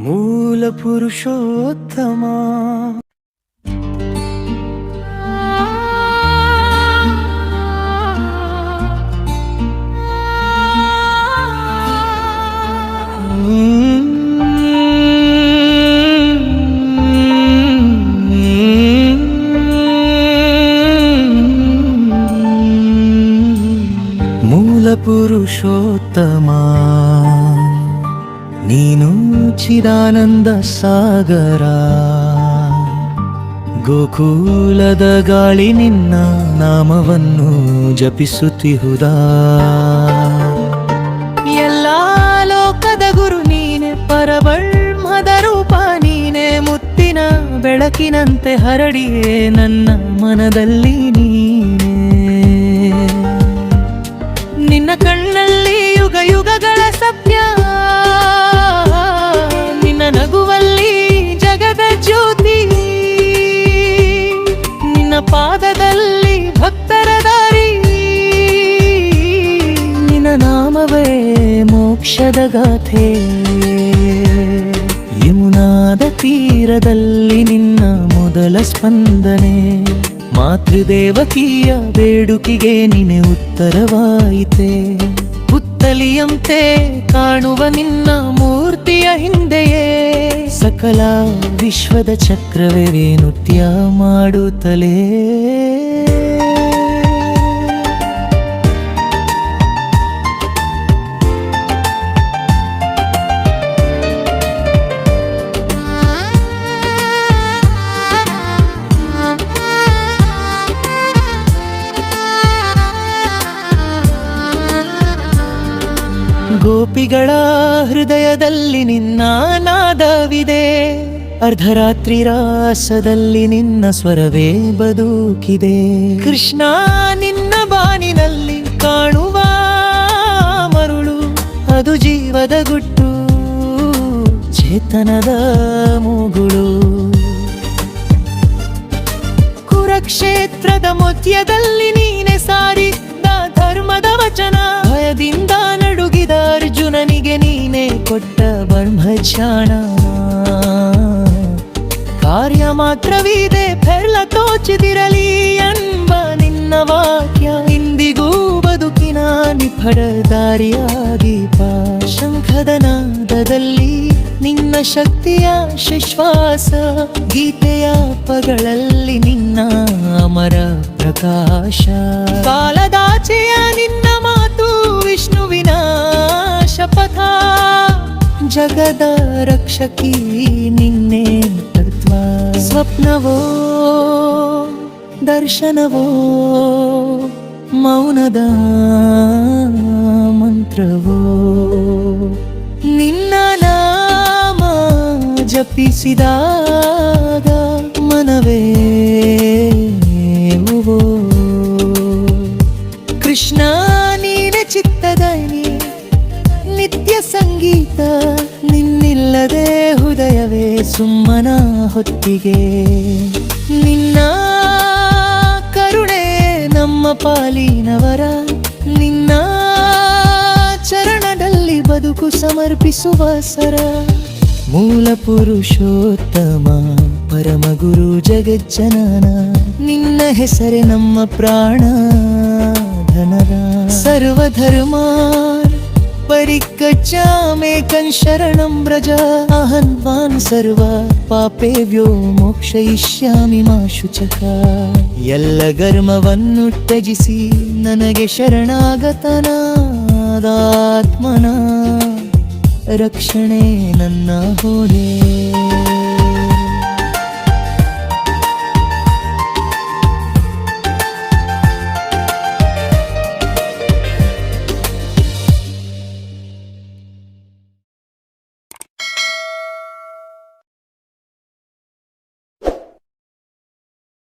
ಮೂಲ ಪುರುಷೋತ್ತಮ ಮೂಲ ಪುರುಷೋತ್ತಮ ನೀನು ಚಿದಾನಂದ ಸಾಗರ, ಗೋಕುಲದ ಗಾಳಿ ನಿನ್ನ ನಾಮವನ್ನು ಜಪಿಸುತ್ತಿಹುದಾ. ಎಲ್ಲ ಲೋಕದ ಗುರು ನೀನೆ, ಪರಬ್ರಹ್ಮದ ರೂಪ ನೀನೆ, ಮುತ್ತಿನ ಬೆಳಕಿನಂತೆ ಹರಡಿಯೇ ನನ್ನ ಮನದಲ್ಲಿ ನೀನೆ. ನಿನ್ನ ಕಣ್ಣಲ್ಲಿ ಯುಗ ಯುಗಗಳ ಸತ್ಯ, ನಿನ್ನ ನಗುವಲ್ಲಿ ಜಗದ ಜ್ಯೋತಿ, ನಿನ್ನ ಪಾದದಲ್ಲಿ ಭಕ್ತರ ದಾರಿ, ನಿನ್ನ ನಾಮವೇ ಮೋಕ್ಷದ ಗಾಥೆ. ಯಮುನಾದ ತೀರದಲ್ಲಿ ನಿನ್ನ ಮೊದಲ ಸ್ಪಂದನೆ, ಮಾತೃದೇವಕಿಯ ಬೇಡುಕಿಗೆ ನಿನೆ ಉತ್ತರವಾಯಿತೆ. ಪುತ್ತಲಿಯಂತೆ ಕಾಣುವ ನಿನ್ನ ಮೂರ್ತಿಯ ಹಿಂದೆಯೇ ಸಕಲ ವಿಶ್ವದ ಚಕ್ರವೇ ನೃತ್ಯ ಮಾಡುತ್ತಲೇ. ಗೋಪಿಗಳ ಹೃದಯದಲ್ಲಿ ನಿನ್ನ ನಾದವಿದೆ, ಅರ್ಧರಾತ್ರಿ ರಾಸದಲ್ಲಿ ನಿನ್ನ ಸ್ವರವೇ ಬದುಕಿದೆ. ಕೃಷ್ಣ ನಿನ್ನ ಬಾನಿನಲ್ಲಿ ಕಾಣುವ ಮರುಳು, ಅದು ಜೀವದ ಗುಟ್ಟು, ಚೇತನದ ಮೂಗುಳು. ಕುರುಕ್ಷೇತ್ರದ ಮಧ್ಯದಲ್ಲಿ ನೀನೆ ಸಾರಿದ್ದ ಧರ್ಮದ ವಚನ, ಭಯದಿಂದ ನಡುಗಿದ ಅರ್ಜುನನಿಗೆ ನೀನೆ ಕೊಟ್ಟ ಬ್ರಹ್ಮಜ್ಞಾನ. ಕಾರ್ಯ ಮಾತ್ರವಿದೆ ಫಲ ತೋಚದಿರಲಿ ಎಂಬ ನಿನ್ನ ವಾಕ್ಯ, ಇಂದಿಗೂ ಬದುಕಿನ ನಿಫಡ ದಾರಿಯಾದೀಪ. ಶಂಖದ ನಾದದಲ್ಲಿ ನಿನ್ನ ಶಕ್ತಿಯ ಶ್ವಾಸ, ಗೀತೆಯ ಪಗಳಲ್ಲಿ ನಿನ್ನ ಅಮರ ಪ್ರಕಾಶ. ಕಾಲದಾಚೆಯ ನಿನ್ನ ಮಾತು ವಿಷ್ಣುವಿನ ಶಪಥ, ಜಗದ ರಕ್ಷಕಿ ನಿನ್ನೆ ತತ್ವ. ಸ್ವಪ್ನವೋ ದರ್ಶನವೋ ಮೌನದ ಮಂತ್ರವೋ, ನಿನ್ನ ನಾಮ ಜಪಿಸಿದಾಗ ಮನವೇ ಓ. ಕೃಷ್ಣ ನೀನೆ ಚಿತ್ತದನಿ ನಿತ್ಯ ಸಂಗೀತ, ನಿನ್ನಿಲ್ಲದೆ ಹೃದಯವೇ ಸುಮ್ಮನ ಹೊತ್ತಿಗೆ. ನಿನ್ನ ಕರುಣೆ ನಮ್ಮ ಪಾಲಿನವರ, ನಿನ್ನ ಚರಣದಲ್ಲಿ ಬದುಕು ಸಮರ್ಪಿಸುವ ಸರ. ಮೂಲ ಪುರುಷೋತ್ತಮ ಪರಮಗುರು ಜಗಜ್ಜನನ, ನಿನ್ನ ಹೆಸರೇ ನಮ್ಮ ಪ್ರಾಣ ಧನದ. ಸರ್ವಧರ್ಮ ಪರಿಕಚ್ಚಾಮೇಕಂ ಶರಣಂ ವ್ರಜ, ಅಹನ್ವಾನ್ ಸರ್ವ ಪಾಪೇಭ್ಯೋ ಮೋಕ್ಷಯಿಷ್ಯಾಮಿ ಮಾ ಶುಚಃ. ಎಲ್ಲ ಗರ್ಮವನ್ನು ತ್ಯಜಿಸಿ ನನಗೆ ಶರಣಾಗತನಾದಾತ್ಮನ, ರಕ್ಷಣೆ ನನ್ನ ಹೋದೆ.